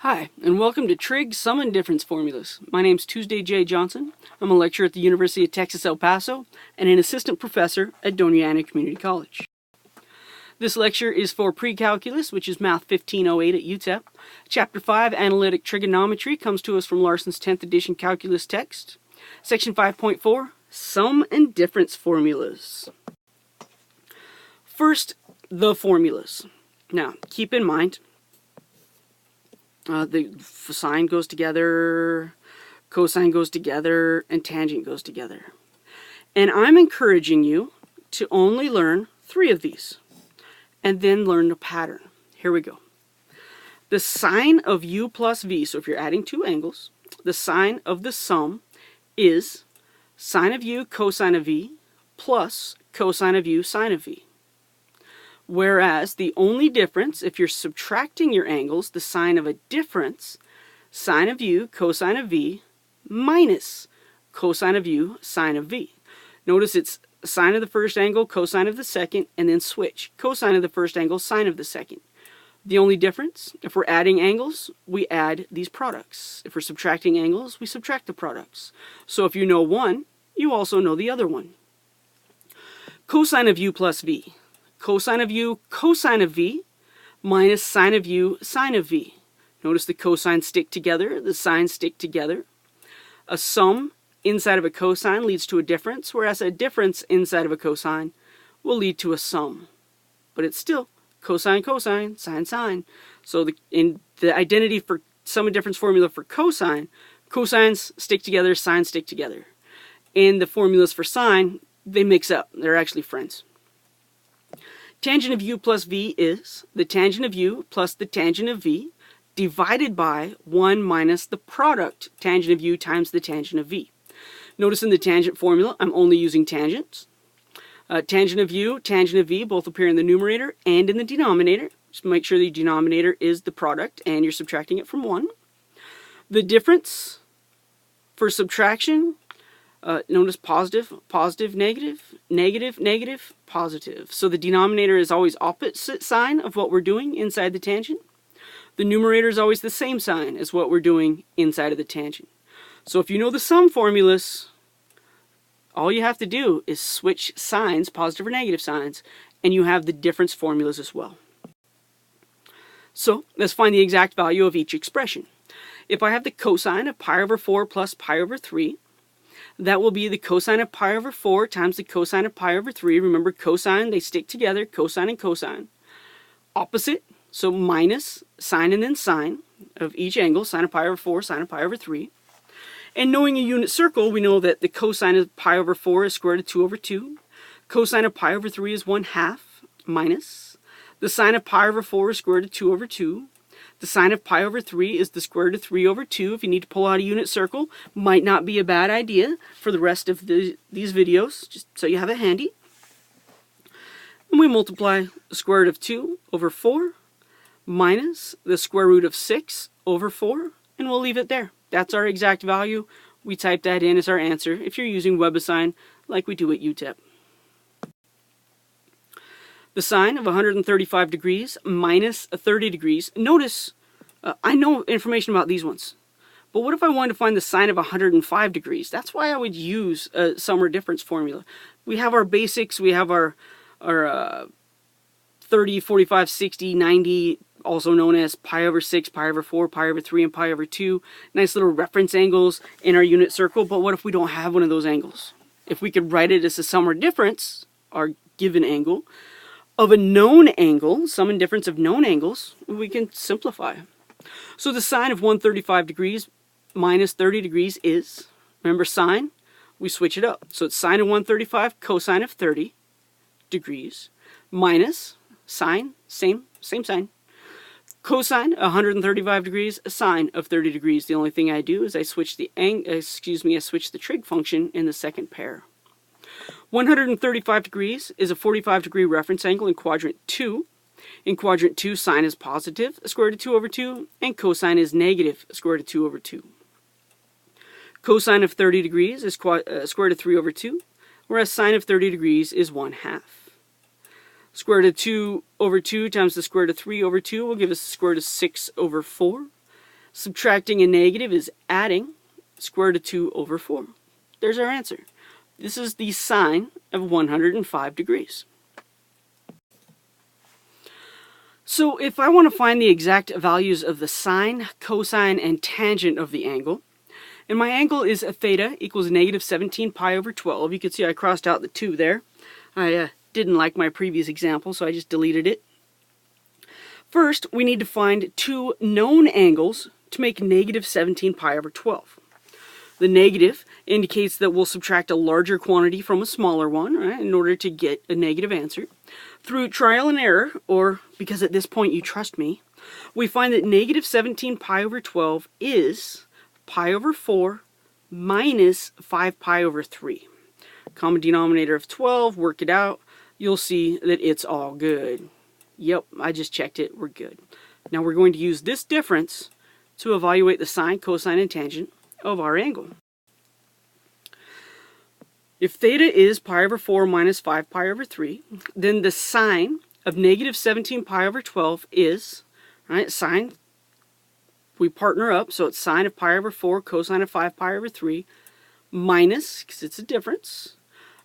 Hi, and welcome to Trig Sum and Difference Formulas. My name's Tuesday J. Johnson. I'm a lecturer at the University of Texas El Paso and an assistant professor at Doña Ana Community College. This lecture is for pre-calculus, which is Math 1508 at UTEP. Chapter 5, Analytic Trigonometry, comes to us from Larson's 10th edition calculus text. Section 5.4, Sum and Difference Formulas. First, the formulas. Now, keep in mind, the sine goes together, cosine goes together, and tangent goes together. And I'm encouraging you to only learn 3 of these, and then learn the pattern. Here we go. The sine of u plus v, so if you're adding 2 angles, the sine of the sum is sine of u cosine of v plus cosine of u sine of v. Whereas the only difference, if you're subtracting your angles, the sine of a difference, sine of u cosine of v minus cosine of u sine of v. Notice it's sine of the first angle, cosine of the second, and then switch. Cosine of the first angle, sine of the second. The only difference, if we're adding angles, we add these products. If we're subtracting angles, we subtract the products. So if you know one, you also know the other one. Cosine of u plus v. Cosine of u cosine of v minus sine of u sine of v. Notice the cosines stick together, the sines stick together. A sum inside of a cosine leads to a difference, whereas a difference inside of a cosine will lead to a sum. But it's still cosine cosine, sine sine. So in the identity for sum and difference formula for cosine, cosines stick together, sines stick together. In the formulas for sine, they mix up. They're actually friends. Tangent of u plus v is the tangent of u plus the tangent of v divided by 1 minus the product tangent of u times the tangent of v. Notice in the tangent formula, I'm only using tangents. Tangent of u, tangent of v both appear in the numerator and in the denominator. Just make sure the denominator is the product and you're subtracting it from 1. The difference for subtraction, notice positive, positive, negative, negative, negative, positive. So the denominator is always opposite sign of what we're doing inside the tangent. The numerator is always the same sign as what we're doing inside of the tangent. So if you know the sum formulas, all you have to do is switch signs, positive or negative signs, and you have the difference formulas as well. So let's find the exact value of each expression. If I have the cosine of pi over 4 plus pi over 3, that will be the cosine of pi over 4 times the cosine of pi over 3. Remember, cosine, they stick together, cosine and cosine. Opposite, so minus sine and then sine of each angle, sine of pi over 4, sine of pi over 3. And knowing a unit circle, we know that the cosine of pi over 4 is square root of 2 over 2. Cosine of pi over 3 is 1/2 minus. The sine of pi over 4 is square root of 2 over 2. The sine of pi over 3 is the square root of 3 over 2. If you need to pull out a unit circle, might not be a bad idea for the rest of these videos, just so you have it handy. And we multiply the square root of 2 over 4 minus the square root of 6 over 4, and we'll leave it there. That's our exact value. We type that in as our answer if you're using WebAssign like we do at UTEP. The sine of 135 degrees minus 30 degrees. Notice, I know information about these ones. But what if I wanted to find the sine of 105 degrees? That's why I would use a sum or difference formula. We have our basics. We have our 30, 45, 60, 90, also known as pi over 6, pi over 4, pi over 3, and pi over 2. Nice little reference angles in our unit circle. But what if we don't have one of those angles? If we could write it as a sum or difference, our given angle, of a known angle, sum and difference of known angles, we can simplify. So the sine of 135 degrees minus 30 degrees is, remember sine, we switch it up. So it's sine of 135 cosine of 30 degrees minus sine, same sign. Cosine 135 degrees, sine of 30 degrees. The only thing I do is I switch the trig function in the second pair. 135 degrees is a 45 degree reference angle in quadrant 2. In quadrant 2, sine is positive, square root of 2 over 2, and cosine is negative, square root of 2 over 2. Cosine of 30 degrees is square root of 3 over 2, whereas sine of 30 degrees is 1/2. Square root of 2 over 2 times the square root of 3 over 2 will give us the square root of 6 over 4. Subtracting a negative is adding square root of 2 over 4. There's our answer. This is the sine of 105 degrees. So if I want to find the exact values of the sine, cosine, and tangent of the angle, and my angle is theta equals negative 17 pi over 12. You can see I crossed out the 2 there. I didn't like my previous example, so I just deleted it. First, we need to find two known angles to make negative 17 pi over 12. The negative indicates that we'll subtract a larger quantity from a smaller one, right, in order to get a negative answer. Through trial and error, or because at this point you trust me, we find that negative 17 pi over 12 is pi over 4 minus 5 pi over 3. Common denominator of 12, work it out. You'll see that it's all good. Yep, I just checked it, we're good. Now we're going to use this difference to evaluate the sine, cosine, and tangent of our angle. If theta is pi over 4 minus 5 pi over 3, then the sine of negative 17 pi over 12 is, right, sine, we partner up, so it's sine of pi over 4, cosine of 5 pi over 3, minus, because it's a difference,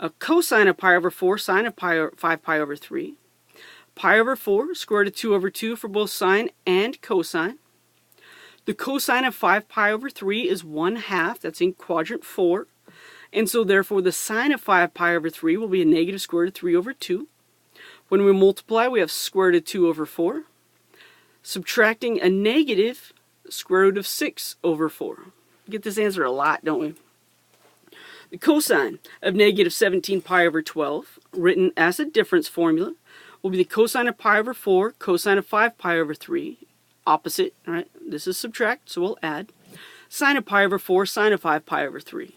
a cosine of pi over 4, sine of 5 pi over 3, pi over 4, square root of 2 over 2 for both sine and cosine. The cosine of 5 pi over 3 is 1/2, that's in quadrant 4. And so therefore the sine of 5 pi over 3 will be a negative square root of 3 over 2. When we multiply, we have square root of 2 over 4. Subtracting a negative square root of 6 over 4. We get this answer a lot, don't we? The cosine of negative 17 pi over 12, written as a difference formula, will be the cosine of pi over 4, cosine of 5 pi over 3. Opposite, right? This is subtract, so we'll add. Sine of pi over 4, sine of 5 pi over 3.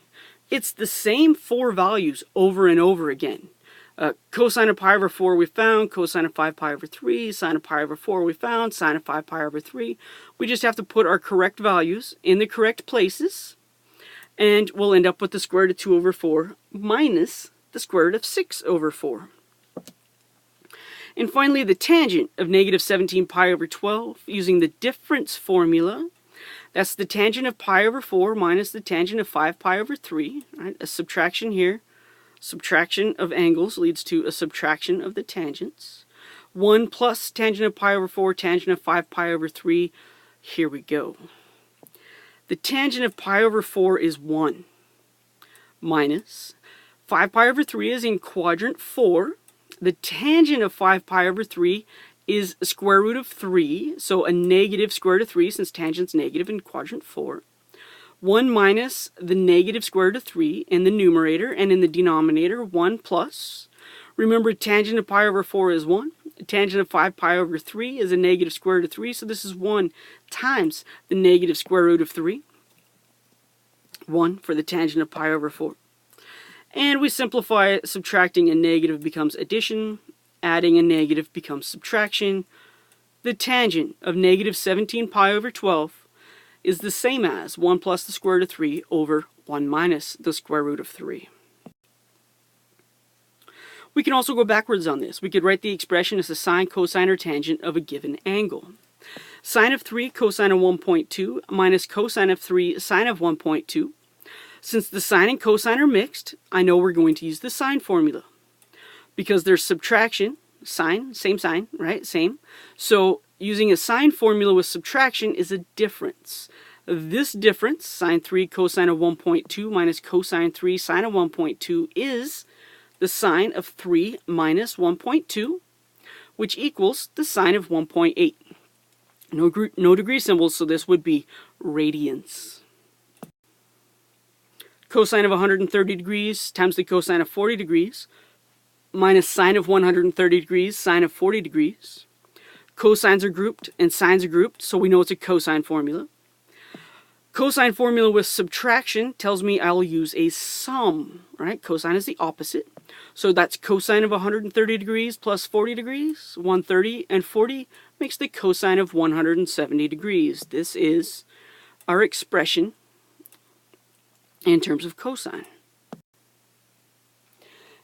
It's the same four values over and over again. Cosine of pi over 4 we found, cosine of 5 pi over 3, sine of pi over 4 we found, sine of 5 pi over 3. We just have to put our correct values in the correct places, and we'll end up with the square root of 2 over 4 minus the square root of 6 over 4. And finally, the tangent of negative 17 pi over 12, using the difference formula. That's the tangent of pi over 4 minus the tangent of 5 pi over 3. Right? A subtraction here. Subtraction of angles leads to a subtraction of the tangents. 1 plus tangent of pi over 4, tangent of 5 pi over 3. Here we go. The tangent of pi over 4 is 1 minus 5 pi over 3 is in quadrant 4. The tangent of 5 pi over 3 is square root of 3, so a negative square root of 3 since tangent's negative in quadrant 4. 1 minus the negative square root of 3 in the numerator, and in the denominator 1 plus. Remember, tangent of pi over 4 is 1. Tangent of 5 pi over 3 is a negative square root of 3, so this is 1 times the negative square root of 3. 1 for the tangent of pi over 4. And we simplify it. Subtracting a negative becomes addition. Adding a negative becomes subtraction. The tangent of negative 17 pi over 12 is the same as 1 plus the square root of 3 over 1 minus the square root of 3. We can also go backwards on this. We could write the expression as the sine, cosine, or tangent of a given angle. Sine of 3 cosine of 1.2 minus cosine of 3 sine of 1.2. Since the sine and cosine are mixed, I know we're going to use the sine formula. Because there's subtraction, sine, same sign, right? Same. So using a sine formula with subtraction is a difference. This difference, sine 3 cosine of 1.2 minus cosine 3 sine of 1.2, is the sine of 3 minus 1.2, which equals the sine of 1.8. No degree symbols, so this would be radians. Cosine of 130 degrees times the cosine of 40 degrees minus sine of 130 degrees, sine of 40 degrees. Cosines are grouped and sines are grouped, so we know it's a cosine formula. Cosine formula with subtraction tells me I'll use a sum, right? Cosine is the opposite. So that's cosine of 130 degrees plus 40 degrees. 130 and 40 makes the cosine of 170 degrees. This is our expression in terms of cosine.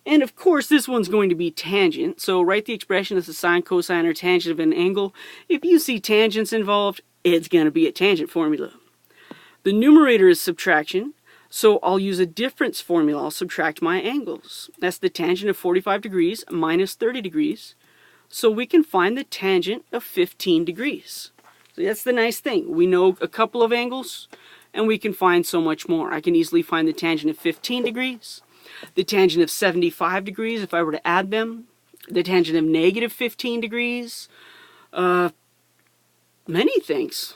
And of course, this one's going to be tangent. So write the expression as the sine, cosine, or tangent of an angle. If you see tangents involved, it's going to be a tangent formula. The numerator is subtraction, so I'll use a difference formula. I'll subtract my angles. That's the tangent of 45 degrees minus 30 degrees. So we can find the tangent of 15 degrees. So that's the nice thing. We know a couple of angles, and we can find so much more. I can easily find the tangent of 15 degrees, the tangent of 75 degrees if I were to add them, the tangent of negative 15 degrees, many things.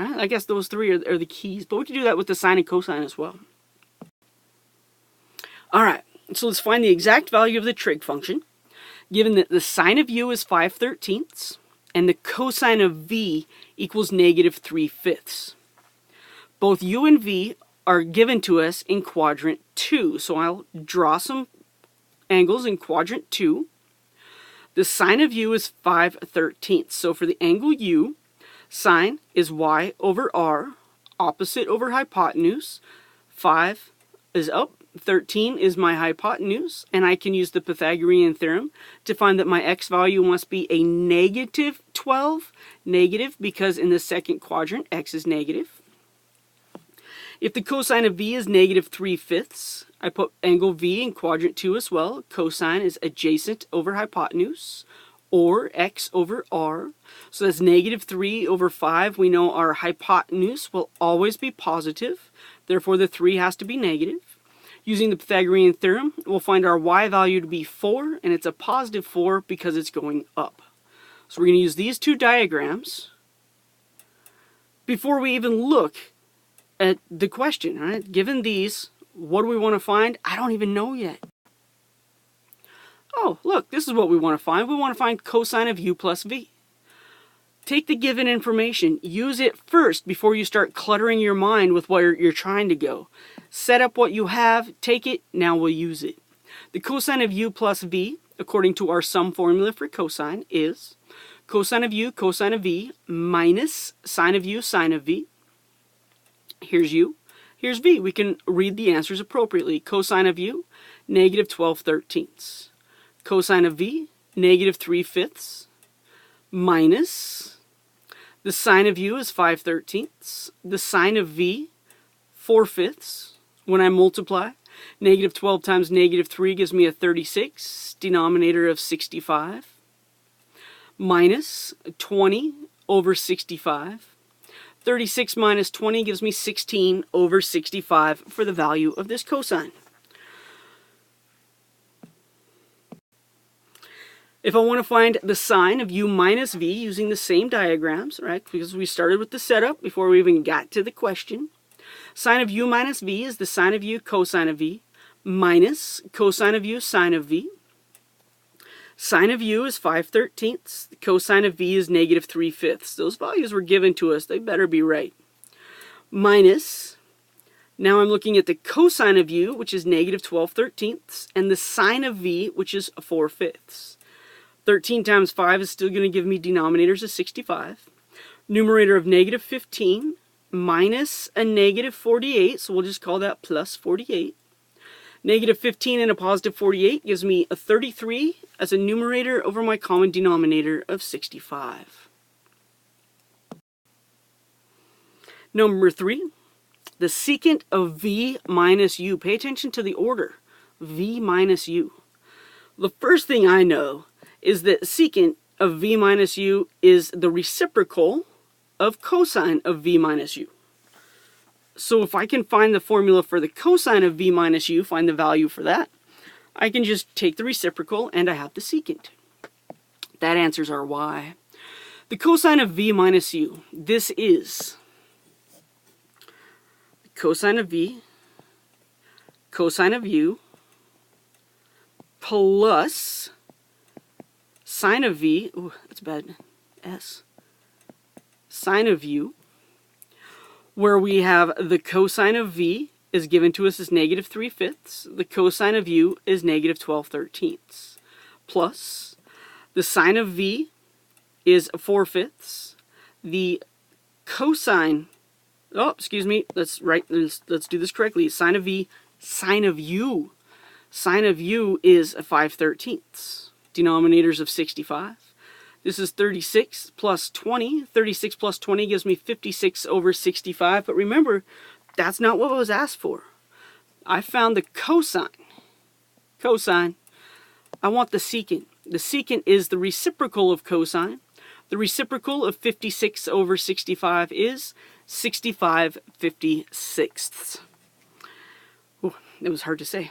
I guess those three are the keys, but we can do that with the sine and cosine as well. Alright, so let's find the exact value of the trig function, given that the sine of u is 5/13 and the cosine of v equals negative 3/5. Both u and v are given to us in quadrant 2, so I'll draw some angles in quadrant 2. The sine of u is 5/13, so for the angle u, sine is y over r, opposite over hypotenuse. 5 is up, 13 is my hypotenuse, and I can use the Pythagorean theorem to find that my x value must be a negative 12, negative because in the second quadrant x is negative. If the cosine of v is negative 3/5, I put angle v in quadrant 2 as well. Cosine is adjacent over hypotenuse, or x over r. So that's negative 3 over 5. We know our hypotenuse will always be positive. Therefore, the 3 has to be negative. Using the Pythagorean theorem, we'll find our y value to be 4, and it's a positive 4 because it's going up. So we're going to use these two diagrams before we even look at the question. Right? Given these, what do we want to find? I don't even know yet. Oh, look, this is what we want to find. We want to find cosine of u plus v. Take the given information. Use it first before you start cluttering your mind with where you're trying to go. Set up what you have, take it, now we'll use it. The cosine of u plus v, according to our sum formula for cosine, is cosine of u, cosine of v, minus sine of u, sine of v. Here's u. Here's v. We can read the answers appropriately. Cosine of u, negative 12/13. Cosine of v, negative 3/5, minus the sine of u is 5/13. The sine of v, 4/5. When I multiply, negative 12 times negative 3 gives me a 36, denominator of 65, minus 20 over 65. 36 minus 20 gives me 16 over 65 for the value of this cosine. If I want to find the sine of u minus v using the same diagrams, right, because we started with the setup before we even got to the question, sine of u minus v is the sine of u cosine of v minus cosine of u sine of v. Sine of u is 5/13. The cosine of v is negative 3/5. Those values were given to us. They better be right. Minus, now I'm looking at the cosine of u, which is negative 12/13, and the sine of v, which is 4/5. 13 times 5 is still going to give me denominators of 65. Numerator of negative 15 minus a negative 48, so we'll just call that plus 48. Negative 15 and a positive 48 gives me a 33 as a numerator over my common denominator of 65. Number 3, the secant of v minus u. Pay attention to the order. V minus u. The first thing I know is that secant of v minus u is the reciprocal of cosine of v minus u. So if I can find the formula for the cosine of v minus u, find the value for that, I can just take the reciprocal and I have the secant. That answers our y. The cosine of v minus u, this is cosine of v, cosine of u, plus sine of v, ooh, that's bad, s, sine of u, where we have the cosine of v is given to us as negative 3/5. The cosine of u is negative 12/13. Plus, the sine of v is 4/5. The cosine, oh, excuse me, let's do this correctly. Sine of v, sine of u. Sine of u is a 5/13. Denominators of 65. This is 36 plus 20. 36 plus 20 gives me 56 over 65. But remember, that's not what was asked for. I found the cosine. Cosine. I want the secant. The secant is the reciprocal of cosine. The reciprocal of 56 over 65 is 65/56. Ooh, it was hard to say.